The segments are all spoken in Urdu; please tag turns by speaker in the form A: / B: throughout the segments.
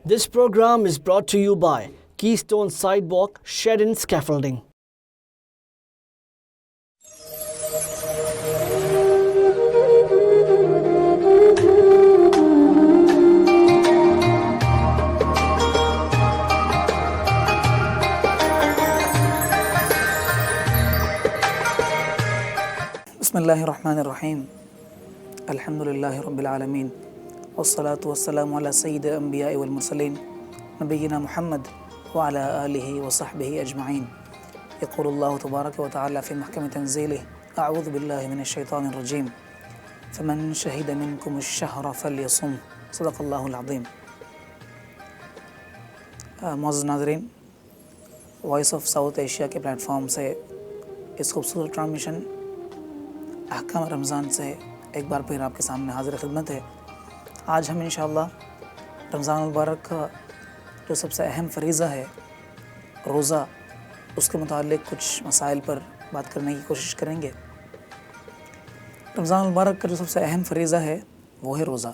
A: This program is brought to you by Keystone Sidewalk Shed and Scaffolding.
B: Bismillahirrahmanirrahim. Alhamdulillahi Rabbil Alameen. Wassalatu wassalamu ala Sayyidil Anbiya'i wal Mursaleen. Nabiyyina Muhammad wa ala alihi wa sahbihi ajma'in. يقول الله تبارك وتعالى في محكم تنزيله أعوذ بالله من الشيطان الرجيم فمن شهد منكم الشهر فليصم صدق الله العظيم. معزز ناظرین، وائس آف ساؤتھ ایشیا کے پلیٹ فارم سے اس خوبصورت ٹرانسمیشن احکام رمضان سے ایک بار پھر آپ کے سامنے حاضر خدمت ہے۔ آج ہم انشاءاللہ رمضان المبارک کا جو سب سے اہم فریضہ ہے روزہ، اس کے متعلق کچھ مسائل پر بات کرنے کی کوشش کریں گے۔ رمضان المبارک کا جو سب سے اہم فریضہ ہے وہ ہے روزہ۔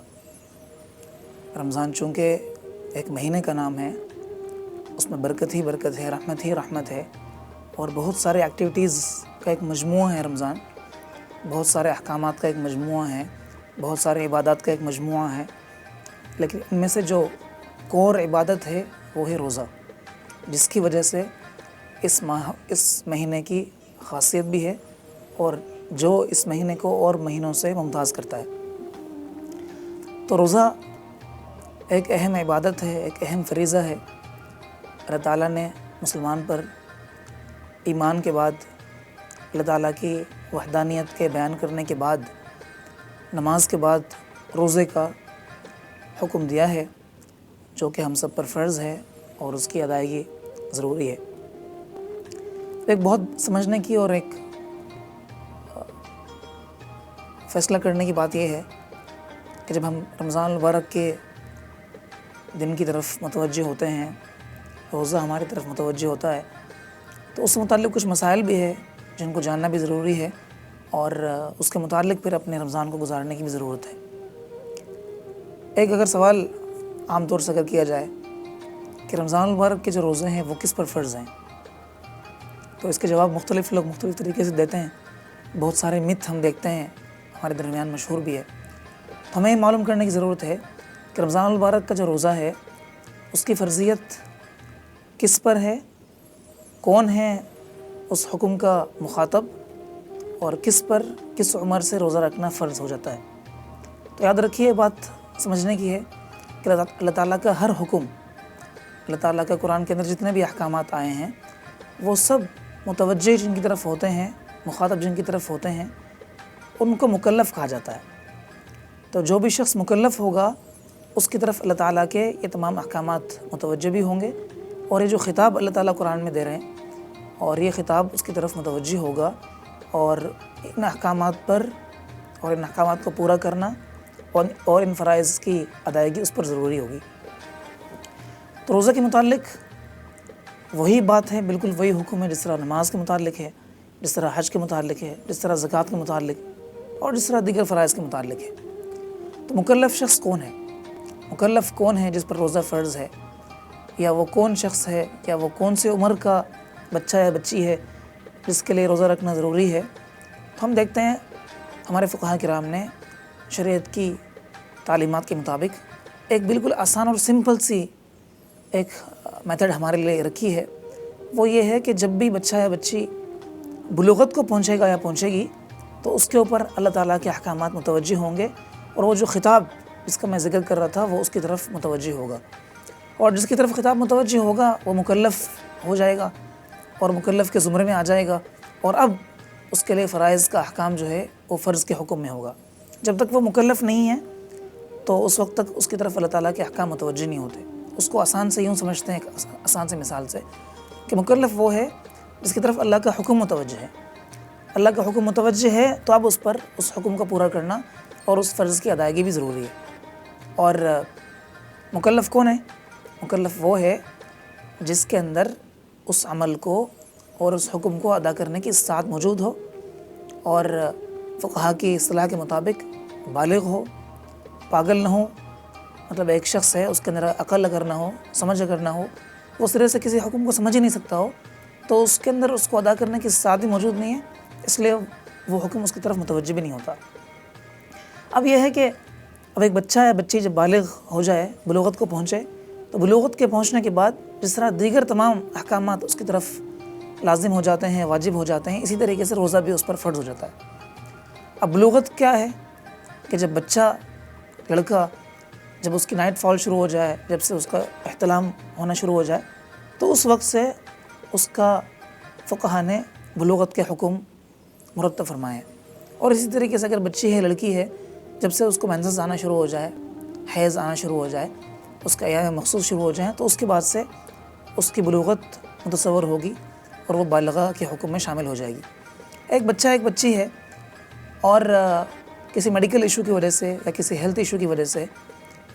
B: رمضان چونکہ ایک مہینے کا نام ہے، اس میں برکت ہی برکت ہے، رحمت ہی رحمت ہے، اور بہت سارے ایکٹیویٹیز کا ایک مجموعہ ہے رمضان، بہت سارے احکامات کا ایک مجموعہ ہے، بہت سارے عبادات کا ایک مجموعہ ہے، لیکن ان میں سے جو کور عبادت ہے وہ ہے روزہ، جس کی وجہ سے اس مہینے کی خاصیت بھی ہے اور جو اس مہینے کو اور مہینوں سے ممتاز کرتا ہے۔ تو روزہ ایک اہم عبادت ہے، ایک اہم فریضہ ہے۔ اللہ تعالیٰ نے مسلمان پر ایمان کے بعد، اللہ تعالیٰ کی وحدانیت کے بیان کرنے کے بعد، نماز کے بعد روزے کا حکم دیا ہے، جو کہ ہم سب پر فرض ہے اور اس کی ادائیگی ضروری ہے۔ ایک بہت سمجھنے کی اور ایک فیصلہ کرنے کی بات یہ ہے کہ جب ہم رمضان المبارک کے دن کی طرف متوجہ ہوتے ہیں، روزہ ہماری طرف متوجہ ہوتا ہے، تو اس سے متعلق کچھ مسائل بھی ہے جن کو جاننا بھی ضروری ہے، اور اس کے متعلق پھر اپنے رمضان کو گزارنے کی بھی ضرورت ہے۔ ایک اگر سوال عام طور سے اگر کیا جائے کہ رمضان المبارک کے جو روزے ہیں وہ کس پر فرض ہیں، تو اس کے جواب مختلف لوگ مختلف طریقے سے دیتے ہیں۔ بہت سارے مت ہم دیکھتے ہیں، ہمارے درمیان مشہور بھی ہے۔ تو ہمیں یہ معلوم کرنے کی ضرورت ہے کہ رمضان المبارک کا جو روزہ ہے اس کی فرضیت کس پر ہے، کون ہے اس حکم کا مخاطب، اور کس پر کس عمر سے روزہ رکھنا فرض ہو جاتا ہے۔ تو یاد رکھیے، بات سمجھنے کی ہے کہ اللہ تعالیٰ کا ہر حکم، اللہ تعالیٰ کا قرآن کے اندر جتنے بھی احکامات آئے ہیں وہ سب متوجہ جن کی طرف ہوتے ہیں، مخاطب جن کی طرف ہوتے ہیں، ان کو مکلف کہا جاتا ہے۔ تو جو بھی شخص مکلف ہوگا اس کی طرف اللہ تعالیٰ کے یہ تمام احکامات متوجہ بھی ہوں گے، اور یہ جو خطاب اللہ تعالیٰ قرآن میں دے رہے ہیں اور یہ خطاب اس کی طرف متوجہ ہوگا، اور ان احکامات پر اور ان احکامات کو پورا کرنا اور ان فرائض کی ادائیگی اس پر ضروری ہوگی۔ تو روزہ کے متعلق وہی بات ہے، بالکل وہی حکم ہے جس طرح نماز کے متعلق ہے، جس طرح حج کے متعلق ہے، جس طرح زکوٰۃ کے متعلق اور جس طرح دیگر فرائض کے متعلق ہے۔ تو مکلف شخص کون ہے؟ مکلف کون ہے جس پر روزہ فرض ہے، یا وہ کون شخص ہے، یا وہ کون سی عمر کا بچہ یا بچی ہے جس کے لیے روزہ رکھنا ضروری ہے؟ تو ہم دیکھتے ہیں ہمارے فقہاء کرام نے شریعت کی تعلیمات کے مطابق ایک بالکل آسان اور سمپل سی ایک میتھڈ ہمارے لیے رکھی ہے۔ وہ یہ ہے کہ جب بھی بچہ یا بچی بلوغت کو پہنچے گا یا پہنچے گی تو اس کے اوپر اللہ تعالیٰ کے احکامات متوجہ ہوں گے، اور وہ جو خطاب جس کا میں ذکر کر رہا تھا وہ اس کی طرف متوجہ ہوگا، اور جس کی طرف خطاب متوجہ ہوگا وہ مکلف ہو جائے گا اور مکلف کے زمرے میں آ جائے گا، اور اب اس کے لیے فرائض کا احکام جو ہے وہ فرض کے حکم میں ہوگا۔ جب تک وہ مکلف نہیں ہے تو اس وقت تک اس کی طرف اللہ تعالیٰ کے احکام متوجہ نہیں ہوتے۔ اس کو آسان سے یوں سمجھتے ہیں، ایک آسان سے مثال سے، کہ مکلف وہ ہے جس کی طرف اللہ کا حکم متوجہ ہے۔ اللہ کا حکم متوجہ ہے تو اب اس پر اس حکم کا پورا کرنا اور اس فرض کی ادائیگی بھی ضروری ہے۔ اور مکلف کون ہے؟ مکلف وہ ہے جس کے اندر اس عمل کو اور اس حکم کو ادا کرنے کی استطاعت موجود ہو، اور فقہا کی اصطلاح کے مطابق بالغ ہو، پاگل نہ ہو، مطلب ایک شخص ہے، اس کے اندر عقل اگر نہ ہو، سمجھ اگر نہ ہو، وہ سرے سے کسی حکم کو سمجھ ہی نہیں سکتا ہو، تو اس کے اندر اس کو ادا کرنے کی سعادت موجود نہیں ہے، اس لیے وہ حکم اس کی طرف متوجہ بھی نہیں ہوتا۔ اب یہ ہے کہ اب ایک بچہ یا بچی جب بالغ ہو جائے، بلوغت کو پہنچے، تو بلوغت کے پہنچنے کے بعد جس طرح دیگر تمام احکامات اس کی طرف لازم ہو جاتے ہیں، واجب ہو جاتے ہیں، اسی طریقے سے روزہ بھی اس پر فرض ہو جاتا ہے۔ اب بلوغت کیا ہے کہ جب بچہ، لڑکا، جب اس کی نائٹ فال شروع ہو جائے، جب سے اس کا احتلام ہونا شروع ہو جائے، تو اس وقت سے اس کا فقہا نے بلوغت کے حکم مرتب فرمائے ہیں۔ اور اسی طریقے سے اگر بچی ہے، لڑکی ہے، جب سے اس کو مینسز آنا شروع ہو جائے، حیض آنا شروع ہو جائے، اس کا ایام مخصوص شروع ہو جائیں، تو اس کے بعد سے اس کی بلوغت متصور ہوگی اور وہ بالغہ کے حکم میں شامل ہو جائے گی۔ ایک بچہ، ایک بچی ہے اور کسی میڈیکل ایشو کی وجہ سے یا کسی ہیلتھ ایشو کی وجہ سے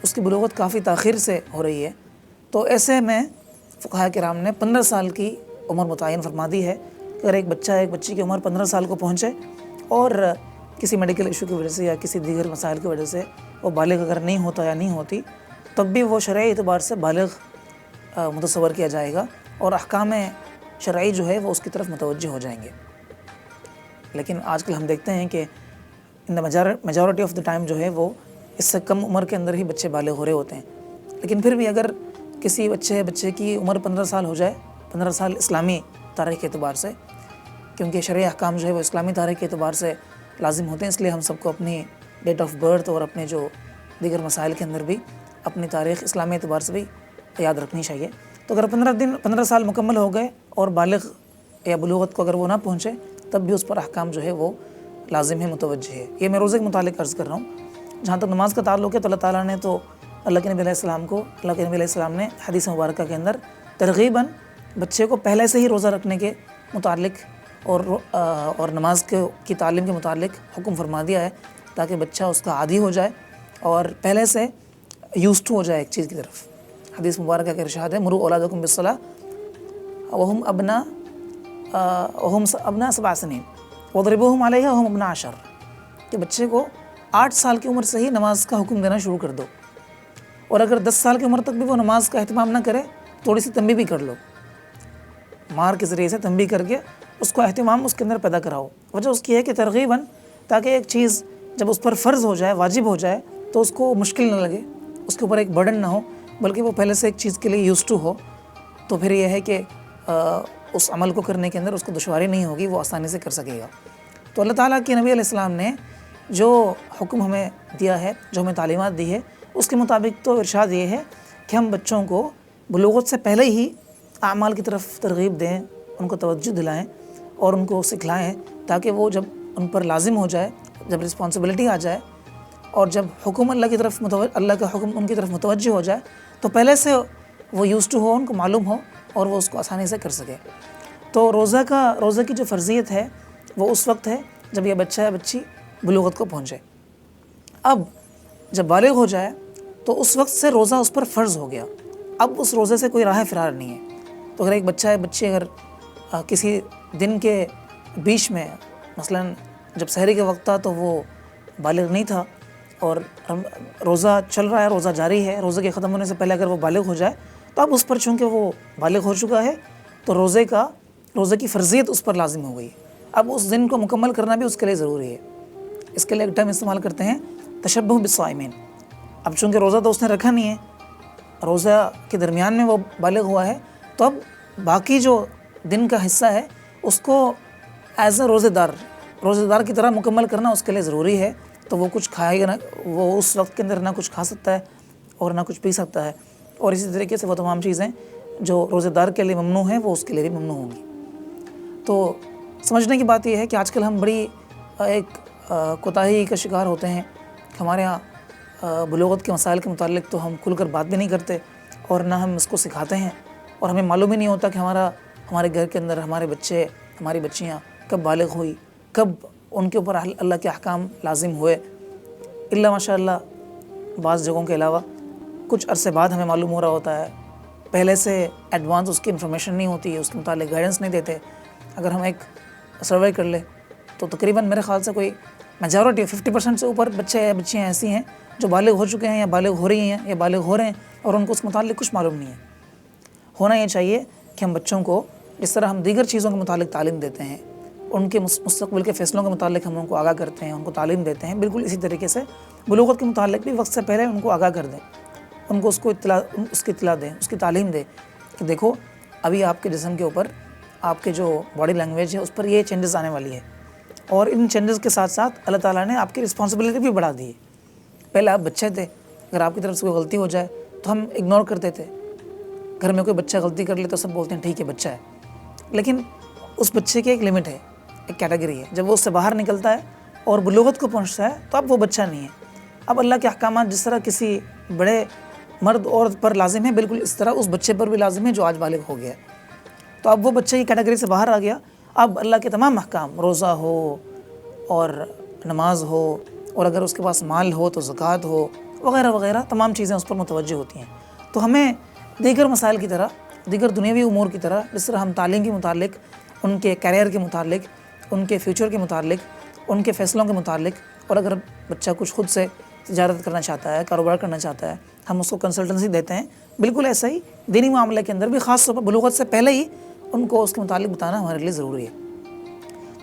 B: اس کی بلوغت کافی تاخیر سے ہو رہی ہے، تو ایسے میں فقہاء کرام نے 15 سال کی عمر متعین فرما دی ہے کہ اگر ایک بچہ، ایک بچی کی عمر 15 سال کو پہنچے اور کسی میڈیکل ایشو کی وجہ سے یا کسی دیگر مسائل کی وجہ سے وہ بالغ اگر نہیں ہوتا یا نہیں ہوتی، تب بھی وہ شرعی اعتبار سے بالغ متصور کیا جائے گا اور احکام شرعی جو ہے وہ اس کی طرف متوجہ ہو جائیں گے۔ لیکن آج کل ہم دیکھتے ہیں کہ میجورٹی آف دا ٹائم جو ہے وہ اس سے کم عمر کے اندر ہی بچے بالغ ہو رہے ہوتے ہیں۔ لیکن پھر بھی اگر کسی بچے کی عمر 15 سال ہو جائے، 15 سال اسلامی تاریخ کے اعتبار سے، کیونکہ شرعی احکام جو ہے وہ اسلامی تاریخ کے اعتبار سے لازم ہوتے ہیں، اس لیے ہم سب کو اپنی ڈیٹ آف برتھ اور اپنے جو دیگر مسائل کے اندر بھی اپنی تاریخ اسلامی اعتبار سے بھی یاد رکھنی چاہیے۔ تو اگر 15 سال مکمل ہو گئے اور بالغ یا بلوغت کو اگر وہ نہ پہنچے، تب بھی اس پر احکام جو ہے وہ لازم ہے، متوجہ ہے۔ یہ میں روزے کے متعلق عرض کر رہا ہوں۔ جہاں تک نماز کا تعلق ہے تو اللہ تعالیٰ نے تو اللہ کے نبی علیہ السلام نے حدیث مبارکہ کے اندر ترغیباً بچے کو پہلے سے ہی روزہ رکھنے کے متعلق اور نماز کی تعلیم کے متعلق حکم فرما دیا ہے، تاکہ بچہ اس کا عادی ہو جائے اور پہلے سے یوزڈ ٹو ہو جائے ایک چیز کی طرف۔ حدیث مبارکہ کا ارشاد ہے، مروا اولادکم بالصلاۃ وہم ابناء 7 سنین واضربوہم علیہا وہم ابناء 10، کہ بچے کو 8 سال کی عمر سے ہی نماز کا حکم دینا شروع کر دو، اور اگر 10 سال کی عمر تک بھی وہ نماز کا اہتمام نہ کرے، تھوڑی سی تنبیہ بھی کر لو، مار کے ذریعے سے تنبیہ کر کے اس کو اہتمام اس کے اندر پیدا کراؤ۔ وجہ اس کی ہے کہ ترغیباً، تاکہ ایک چیز جب اس پر فرض ہو جائے، واجب ہو جائے، تو اس کو مشکل نہ لگے، اس کے اوپر ایک برڈن نہ ہو، بلکہ وہ پہلے سے ایک چیز کے لیے یوز ٹو ہو، تو پھر یہ ہے کہ اس عمل کو کرنے کے اندر اس کو دشواری نہیں ہوگی، وہ آسانی سے کر سکے گا۔ تو اللہ تعالیٰ کے نبی علیہ السلام نے جو حکم ہمیں دیا ہے، جو ہمیں تعلیمات دی ہے، اس کے مطابق تو ارشاد یہ ہے کہ ہم بچوں کو بلوغت سے پہلے ہی اعمال کی طرف ترغیب دیں، ان کو توجہ دلائیں اور ان کو سکھلائیں، تاکہ وہ جب ان پر لازم ہو جائے، جب رسپانسبلٹی آ جائے اور جب حکم اللہ کا حکم ان کی طرف متوجہ ہو جائے، تو پہلے سے وہ یوز ٹو ہو، ان کو معلوم ہو اور وہ اس کو آسانی سے کر سکے۔ تو روزہ کی جو فرضیت ہے وہ اس وقت ہے جب یہ بچہ یا بچی بلوغت کو پہنچے۔ اب جب بالغ ہو جائے تو اس وقت سے روزہ اس پر فرض ہو گیا، اب اس روزے سے کوئی راہ فرار نہیں ہے۔ تو اگر ایک بچہ یا بچی اگر کسی دن کے بیچ میں، مثلا جب سحری کا وقت تھا تو وہ بالغ نہیں تھا اور روزہ چل رہا ہے، روزہ جاری ہے، روزے کے ختم ہونے سے پہلے اگر وہ بالغ ہو جائے، تو اب اس پر چونکہ وہ بالغ ہو چکا ہے تو روزے کی فرضیت اس پر لازم ہو گئی۔ اب اس دن کو مکمل کرنا بھی اس کے لیے ضروری ہے۔ اس کے لیے ایک ٹرم استعمال کرتے ہیں، تشبہ بالصائمین۔ اب چونکہ روزہ تو اس نے رکھا نہیں ہے، روزہ کے درمیان میں وہ بالغ ہوا ہے، تو اب باقی جو دن کا حصہ ہے اس کو ایز اے روزہ دار کی طرح مکمل کرنا اس کے لیے ضروری ہے۔ تو وہ کچھ کھائے گا نہ، وہ اس وقت کے اندر نہ کچھ کھا سکتا ہے اور نہ کچھ پی سکتا ہے، اور اسی طریقے سے وہ تمام چیزیں جو روزہ دار کے لیے ممنوع ہیں وہ اس کے لیے بھی ممنوع ہوں گی۔ تو سمجھنے کی بات یہ ہے کہ آج کل ہم بڑی ایک کوتاہی کا شکار ہوتے ہیں، ہمارے ہاں بلوغت کے مسائل کے متعلق تو ہم کھل کر بات بھی نہیں کرتے اور نہ ہم اس کو سکھاتے ہیں، اور ہمیں معلوم ہی نہیں ہوتا کہ ہمارے گھر کے اندر ہمارے بچے، ہماری بچیاں کب بالغ ہوئی، کب ان کے اوپر اللہ کے احکام لازم ہوئے، الا ماشاء اللہ بعض جگہوں کے علاوہ کچھ عرصے بعد ہمیں معلوم ہو رہا ہوتا ہے، پہلے سے ایڈوانس اس کی انفارمیشن نہیں ہوتی ہے، اس کے متعلق گائیڈنس نہیں دیتے۔ اگر ہم ایک سروے کر لیں تو تقریباً میرے خیال سے کوئی میجورٹی 50% سے اوپر بچے یا بچیاں ایسی ہیں جو بالغ ہو چکے ہیں یا بالغ ہو رہی ہیں یا بالغ ہو رہے ہیں اور ان کو اس متعلق کچھ معلوم نہیں ہے. ہونا یہ چاہیے کہ ہم بچوں کو جس طرح ہم دیگر چیزوں کے متعلق تعلیم دیتے ہیں، ان کے مستقبل کے فیصلوں کے متعلق ہم ان کو آگاہ کرتے ہیں، ان کو تعلیم دیتے ہیں، بالکل اسی طریقے سے بلوغت کے متعلق بھی وقت سے پہلے ان کو آگاہ کر دیں، ان کو اس کی اطلاع دیں، اس کی تعلیم دیں کہ دیکھو ابھی آپ کے جسم کے اوپر آپ کے جو باڈی لینگویج ہے اس پر یہ چینجز آنے والی ہے، اور ان چینجز کے ساتھ ساتھ اللہ تعالیٰ نے آپ کی رسپانسبلٹی بھی بڑھا دی ہے. پہلے آپ بچے تھے، اگر آپ کی طرف سے کوئی غلطی ہو جائے تو ہم اگنور کرتے تھے. گھر میں کوئی بچہ غلطی کر لے تو سب بولتے ہیں ٹھیک ہے بچہ ہے، لیکن اس بچے کی ایک لمٹ ہے، ایک کیٹیگری ہے. جب وہ اس سے باہر نکلتا ہے اور بلوغت کو پہنچتا ہے تو اب وہ بچہ نہیں ہے. اب اللہ کے احکامات جس طرح کسی بڑے مرد عورت پر لازم ہے، بالکل اس طرح اس بچے پر بھی لازم ہے جو آج بالغ ہو گیا ہے. تو اب وہ بچہ کی کیٹیگری سے باہر آ گیا. اب اللہ کے تمام احکام، روزہ ہو اور نماز ہو، اور اگر اس کے پاس مال ہو تو زکوٰۃ ہو، وغیرہ وغیرہ تمام چیزیں اس پر متوجہ ہوتی ہیں. تو ہمیں دیگر مسائل کی طرح، دیگر دنیاوی امور کی طرح، جس طرح ہم تعلیم کے متعلق، ان کے کیریئر کے متعلق، ان کے فیوچر کے متعلق، ان کے فیصلوں کے متعلق، اور اگر بچہ کچھ خود سے تجارت کرنا چاہتا ہے، کاروبار کرنا چاہتا ہے، ہم اس کو کنسلٹنسی دیتے ہیں. بالکل ایسا ہی دینی معاملے کے اندر بھی خاص طور پر بلوغت سے پہلے ہی ان کو اس کے متعلق بتانا ہمارے لیے ضروری ہے.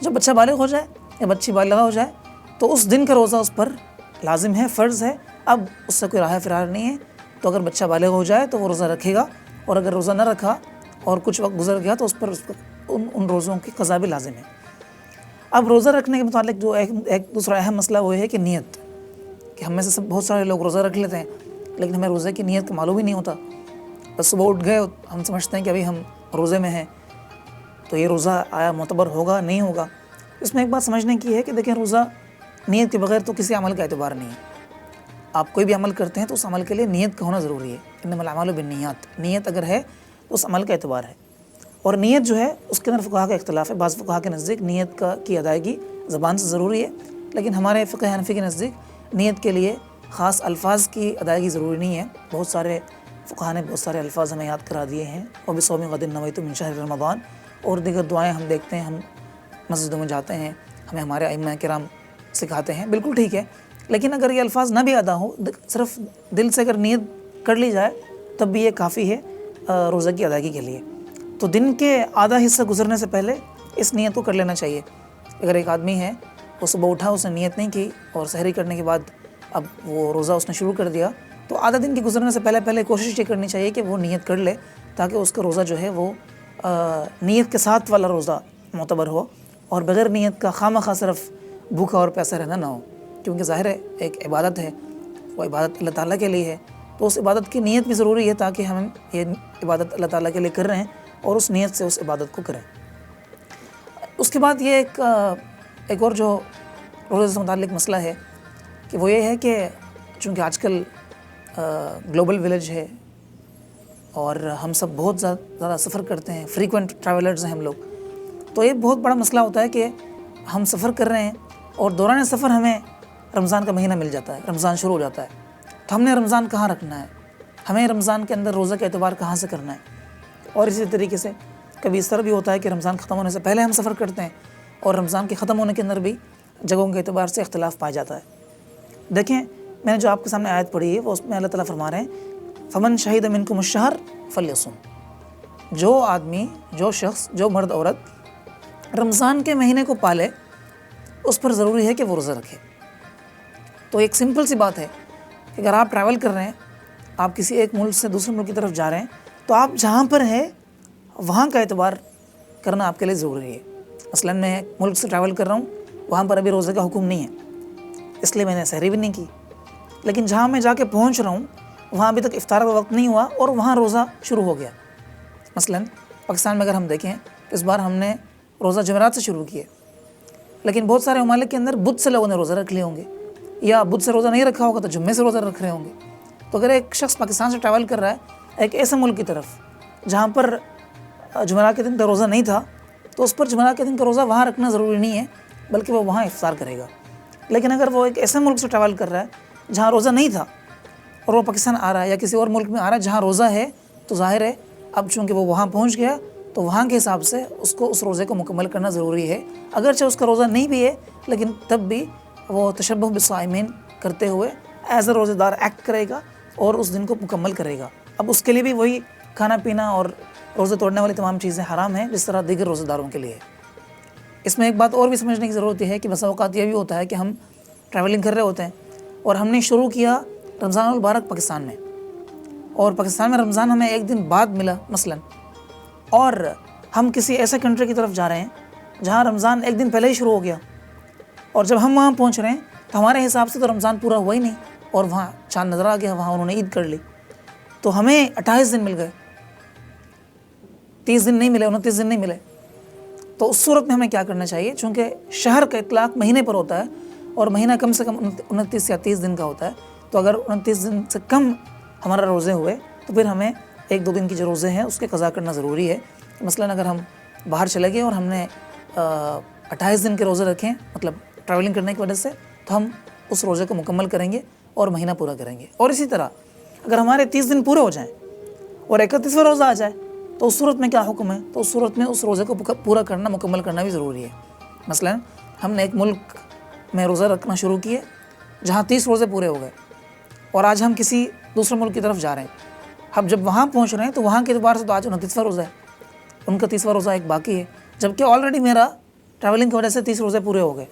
B: جب بچہ بالغ ہو جائے یا بچی بالغہ ہو جائے تو اس دن کا روزہ اس پر لازم ہے، فرض ہے. اب اس سے کوئی راہ فرار نہیں ہے. تو اگر بچہ بالغ ہو جائے تو وہ روزہ رکھے گا، اور اگر روزہ نہ رکھا اور کچھ وقت گزر گیا تو اس پر ان روزوں کی قضا بھی لازم ہے. اب روزہ رکھنے کے متعلق جو ایک دوسرا اہم مسئلہ وہ ہے کہ نیت، کہ ہم میں سے بہت سارے لوگ روزہ رکھ لیتے ہیں لیکن ہمیں روزے کی نیت کا معلوم ہی نہیں ہوتا. بس صبح اٹھ گئے، ہم سمجھتے ہیں کہ ابھی ہم روزے میں ہیں تو یہ روزہ آیا معتبر ہوگا نہیں ہوگا. اس میں ایک بات سمجھنے کی ہے کہ دیکھیں روزہ نیت کے بغیر تو کسی عمل کا اعتبار نہیں ہے. آپ کوئی بھی عمل کرتے ہیں تو اس عمل کے لیے نیت کا ہونا ضروری ہے. انما الاعمال بالنیات، نیت اگر ہے تو اس عمل کا اعتبار ہے. اور نیت جو ہے اس کے اندر فقہا کا اختلاف ہے. بعض فقہا کے نزدیک نیت کی ادائیگی زبان سے ضروری ہے، لیکن ہمارے فقہ حنفی کے نزدیک نیت کے لیے خاص الفاظ کی ادائیگی ضروری نہیں ہے. بہت سارے فقہا نے بہت سارے الفاظ ہمیں یاد کرا دیے ہیں. وبصوم غد نویت من شہر رمضان، اور دیگر دعائیں ہم دیکھتے ہیں، ہم مسجدوں میں جاتے ہیں، ہمیں ہمارے ائمہ کرام سکھاتے ہیں. بالکل ٹھیک ہے، لیکن اگر یہ الفاظ نہ بھی ادا ہوں، صرف دل سے اگر نیت کر لی جائے تب بھی یہ کافی ہے روزہ کی ادائیگی کے لیے. تو دن کے آدھا حصہ گزرنے سے پہلے اس نیت کو کر لینا چاہیے. اگر ایک آدمی ہے وہ صبح اٹھا، اس نے نیت نہیں کی اور سحری کرنے کے بعد اب وہ روزہ اس نے شروع کر دیا، تو آدھا دن کے گزرنے سے پہلے کوشش یہ کرنی چاہیے کہ وہ نیت کر لے تاکہ اس کا روزہ جو ہے وہ نیت کے ساتھ والا روزہ معتبر ہو، اور بغیر نیت کا خواہ صرف بھوکا اور پیاسا رہنا نہ ہو. کیونکہ ظاہر ہے ایک عبادت ہے، وہ عبادت اللہ تعالیٰ کے لیے ہے، تو اس عبادت کی نیت بھی ضروری ہے تاکہ ہم یہ عبادت اللہ تعالیٰ کے لیے کر رہے ہیں اور اس نیت سے اس عبادت کو کریں. اس کے بعد یہ ایک اور جو روزے سے متعلق مسئلہ ہے کہ وہ یہ ہے کہ چونکہ آج کل گلوبل ولیج ہے اور ہم سب بہت زیادہ سفر کرتے ہیں، فریکوینٹ ٹریولرز ہیں ہم لوگ، تو یہ بہت بڑا مسئلہ ہوتا ہے کہ ہم سفر کر رہے ہیں اور دوران سفر ہمیں رمضان کا مہینہ مل جاتا ہے، رمضان شروع ہو جاتا ہے. تو ہم نے رمضان کہاں رکھنا ہے، ہمیں رمضان کے اندر روزہ کا اعتبار کہاں سے کرنا ہے. اور اسی طریقے سے کبھی اس طرح بھی ہوتا ہے کہ رمضان ختم ہونے سے پہلے ہم سفر کرتے ہیں اور رمضان کے ختم ہونے کے اندر بھی جگہوں کے اعتبار سے اختلاف پایا جاتا ہے. دیکھیں میں نے جو آپ کے سامنے آیت پڑھی ہے وہ اس میں اللہ تعالیٰ فرما رہے ہیں فمن شہید منکم الشہر فلیصم، جو آدمی، جو شخص، جو مرد عورت رمضان کے مہینے کو پالے اس پر ضروری ہے کہ وہ روزہ رکھے. تو ایک سمپل سی بات ہے کہ اگر آپ ٹریول کر رہے ہیں، آپ کسی ایک ملک سے دوسرے ملک کی طرف جا رہے ہیں، تو آپ جہاں پر ہیں وہاں کا اعتبار کرنا آپ کے لیے ضروری ہے. مثلا میں ملک سے ٹریول کر رہا ہوں، وہاں پر ابھی روزے کا حکم نہیں ہے، اس لیے میں نے سحری بھی نہیں کی. لیکن جہاں میں جا کے پہنچ رہا ہوں وہاں ابھی تک افطار کا وقت نہیں ہوا اور وہاں روزہ شروع ہو گیا. مثلا پاکستان میں اگر ہم دیکھیں اس بار ہم نے روزہ جمعرات سے شروع کیے، لیکن بہت سارے ممالک کے اندر بدھ سے لوگوں نے روزہ رکھ لیے ہوں گے، یا بدھ سے روزہ نہیں رکھا ہوگا تو جمعے سے روزہ رکھ رہے ہوں گے. تو اگر ایک شخص پاکستان سے ٹریول کر رہا ہے ایک ایسے ملک کی طرف جہاں پر جمعرات کے دن کا روزہ نہیں تھا، تو اس پر جمعرات کے دن کا روزہ وہاں رکھنا ضروری نہیں ہے بلکہ وہ وہاں افطار کرے گا. لیکن اگر وہ ایک ایسے ملک سے ٹریول کر رہا ہے جہاں روزہ نہیں تھا اور وہ پاکستان آ رہا ہے یا کسی اور ملک میں آ رہا ہے جہاں روزہ ہے، تو ظاہر ہے اب چونکہ وہ وہاں پہنچ گیا تو وہاں کے حساب سے اس کو اس روزے کو مکمل کرنا ضروری ہے. اگرچہ اس کا روزہ نہیں بھی ہے لیکن تب بھی وہ تشبہ بالصائمین کرتے ہوئے ایز اے روزے دار ایکٹ کرے گا اور اس دن کو مکمل کرے گا. اب اس کے لیے بھی وہی کھانا پینا اور روزے توڑنے والی تمام چیزیں حرام ہیں جس طرح دیگر روزے داروں کے لیے ہے. اس میں ایک بات اور بھی سمجھنے کی ضرورت ہے کہ بسا اوقات یہ بھی ہوتا ہے کہ ہم ٹریولنگ کر رہے ہوتے ہیں اور ہم نے شروع کیا رمضان المبارک پاکستان میں، اور پاکستان میں رمضان ہمیں ایک دن بعد ملا مثلا، اور ہم کسی ایسے کنٹری کی طرف جا رہے ہیں جہاں رمضان ایک دن پہلے ہی شروع ہو گیا، اور جب ہم وہاں پہنچ رہے ہیں تو ہمارے حساب سے تو رمضان پورا ہوا ہی نہیں، اور وہاں چاند نظر آ گیا، وہاں انہوں نے عید کر لی، تو ہمیں 28 دن مل گئے، 30 دن نہیں ملے، 29 دن نہیں ملے. تو اس صورت میں ہمیں کیا کرنا چاہیے؟ چونکہ شہر کا اطلاق مہینے پر ہوتا ہے اور مہینہ کم سے کم 29 یا 30 دن کا ہوتا ہے، تو اگر 29 دن سے کم ہمارا روزے ہوئے تو پھر ہمیں 1-2 دن کی جو روزے ہیں اس کے قضا کرنا ضروری ہے. مثلا اگر ہم باہر چلے گئے اور ہم نے 28 دن کے روزے رکھیں مطلب ٹریولنگ کرنے کی وجہ سے، تو ہم اس روزے کو مکمل کریں گے اور مہینہ پورا کریں گے. اور اسی طرح اگر ہمارے 30 دن پورے ہو جائیں اور 31واں روزہ آ جائے تو اس صورت میں کیا حکم ہے؟ تو اس صورت میں اس روزے کو پورا کرنا، مکمل کرنا بھی ضروری ہے. مثلا ہم نے ایک ملک میں روزہ رکھنا شروع کیے جہاں 30 روزے پورے ہو گئے، اور آج ہم کسی دوسرے ملک کی طرف جا رہے ہیں. اب جب وہاں پہنچ رہے ہیں تو وہاں کے اعتبار سے تو آج 29واں روزہ ہے، ان کا 30واں روزہ ایک باقی ہے، جبکہ آلریڈی میرا ٹریولنگ کی وجہ سے 30 روزے پورے ہو گئے.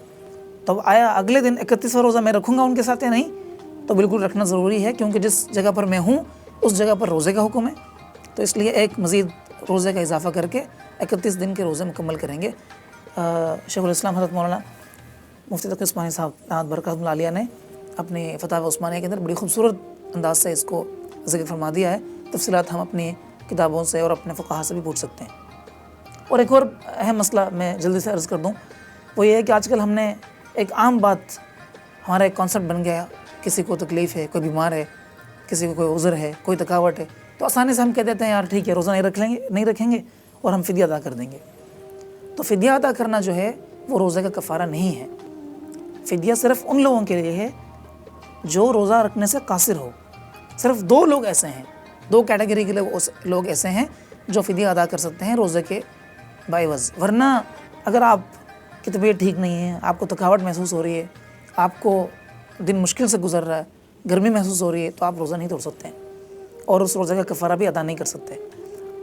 B: تو آیا اگلے دن 31واں روزہ میں رکھوں گا ان کے ساتھ یا نہیں؟ تو بالکل رکھنا ضروری ہے، کیونکہ جس جگہ پر میں ہوں اس جگہ پر روزے کا حکم ہے. تو اس لیے ایک مزید روزے کا اضافہ کر کے 31 دن کے روزے مکمل کریں گے. شیخ الاسلام حضرت مولانا مفتی تقی عثمانی صاحب دامت برکاتہ اللہ علیہ نے اپنے فتاوی عثمانیہ کے اندر بڑی خوبصورت انداز سے اس کو ذکر فرما دیا ہے. تفصیلات ہم اپنی کتابوں سے اور اپنے فقہا سے بھی پوچھ سکتے ہیں. اور ایک اور اہم مسئلہ میں جلدی سے عرض کر دوں، وہ یہ ہے کہ آج کل ہم نے ایک عام بات، ہمارا ایک کانسیپٹ بن گیا، کسی کو تکلیف ہے، کوئی بیمار ہے، کسی کو کوئی عذر ہے، کوئی تھکاوٹ ہے، تو آسانی سے ہم کہہ دیتے ہیں یار ٹھیک ہے روزہ نہیں رکھیں گے اور ہم فدیہ ادا کر دیں گے. تو فدیہ ادا کرنا جو ہے وہ روزے کا کفارہ نہیں ہے. فدیہ صرف ان لوگوں کے لیے ہے جو روزہ رکھنے سے قاصر ہو. صرف 2 لوگ ایسے ہیں، 2 کیٹیگری کے لوگ ایسے ہیں جو فدیہ ادا کر سکتے ہیں روزے کے باعوض. ورنہ اگر آپ کی طبیعت ٹھیک نہیں ہے، آپ کو تھکاوٹ محسوس ہو رہی ہے، آپ کو دن مشکل سے گزر رہا ہے، گرمی محسوس ہو رہی ہے، تو آپ روزہ نہیں توڑ سکتے ہیں اور اس روزے کا کفارہ بھی ادا نہیں کر سکتے.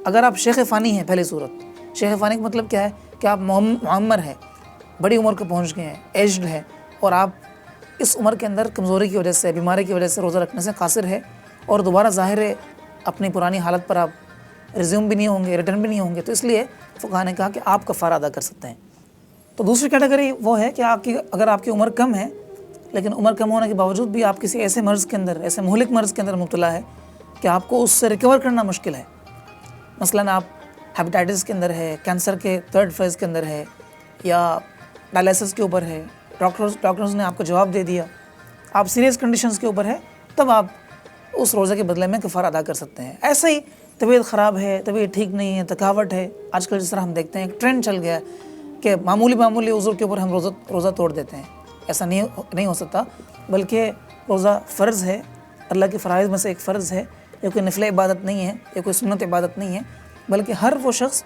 B: اگر آپ شیخ فانی ہیں، پہلی صورت شیخ فانی کا مطلب کیا ہے کہ آپ معمر ہیں، بڑی عمر کو پہنچ گئے ہیں، ایجڈ ہے، اور آپ اس عمر کے اندر کمزوری کی وجہ سے، بیماری کی وجہ سے روزہ رکھنے سے قاصر ہے، اور دوبارہ ظاہر ہے اپنی پرانی حالت پر آپ ریزیوم بھی نہیں ہوں گے، ریٹرن بھی نہیں ہوں گے، تو اس لیے فقہا نے کہا کہ آپ کفارہ ادا کر سکتے ہیں. تو دوسری کیٹیگری وہ ہے کہ اگر آپ کی عمر کم ہے لیکن عمر کم ہونے کے باوجود بھی آپ کسی ایسے مرض کے اندر، ایسے مہلک مرض کے اندر مبتلا ہے کہ آپ کو اس سے ریکور کرنا مشکل ہے. مثلاً آپ ہیپیٹائٹس کے اندر ہے، کینسر کے 3rd فیز کے اندر ہے، یا ڈائلیسس کے اوپر ہے، ڈاکٹرز نے آپ کو جواب دے دیا، آپ سیریس کنڈیشنز کے اوپر ہے، تب آپ اس روزے کے بدلے میں کفارہ ادا کر سکتے ہیں. ایسے ہی طبیعت خراب ہے، طبیعت ٹھیک نہیں ہے، تھکاوٹ ہے، آج کل جس طرح ہم دیکھتے ہیں ایک ٹرینڈ چل گیا ہے کہ معمولی عذر کے اوپر ہم روزہ توڑ دیتے ہیں. ایسا نہیں ہو سکتا، بلکہ روزہ فرض ہے، اللہ کے فرائض میں سے ایک فرض ہے. یہ کوئی نفل عبادت نہیں ہے، یہ کوئی سنت عبادت نہیں ہے، بلکہ ہر وہ شخص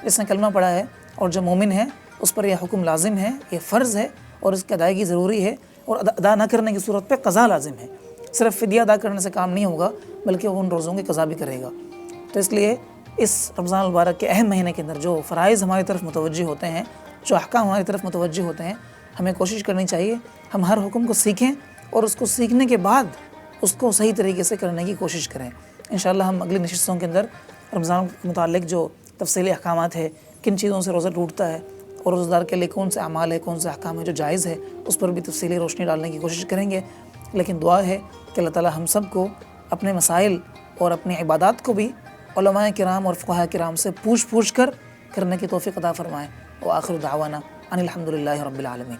B: جس نے کلمہ پڑھا ہے اور جو مومن ہے اس پر یہ حکم لازم ہے، یہ فرض ہے اور اس کی ادائیگی ضروری ہے، اور ادا نہ کرنے کی صورت پہ قضا لازم ہے. صرف فدیہ ادا کرنے سے کام نہیں ہوگا بلکہ وہ ان روزوں کی قضا بھی کرے گا. تو اس لیے اس رمضان المبارک کے اہم مہینے کے اندر جو فرائض ہماری طرف متوجہ ہوتے ہیں، جو احکام ہماری طرف متوجہ ہوتے ہیں، ہمیں کوشش کرنی چاہیے ہم ہر حکم کو سیکھیں اور اس کو سیکھنے کے بعد اس کو صحیح طریقے سے کرنے کی کوشش کریں. انشاءاللہ ہم اگلی نشستوں کے اندر رمضان کے متعلق جو تفصیلی احکامات ہے، کن چیزوں سے روزہ ٹوٹتا ہے اور روزہ دار کے لیے کون سے اعمال ہے، کون سے احکام ہے جو جائز ہے، اس پر بھی تفصیلی روشنی ڈالنے کی کوشش کریں گے. لیکن دعا ہے کہ اللہ تعالی ہم سب کو اپنے مسائل اور اپنی عبادات کو بھی علماء کرام اور فقہاء کرام سے پوچھ کر کرنے کی توفیق عطا فرمائیں. وآخر دعوانا ان الحمد للہ رب العالمین.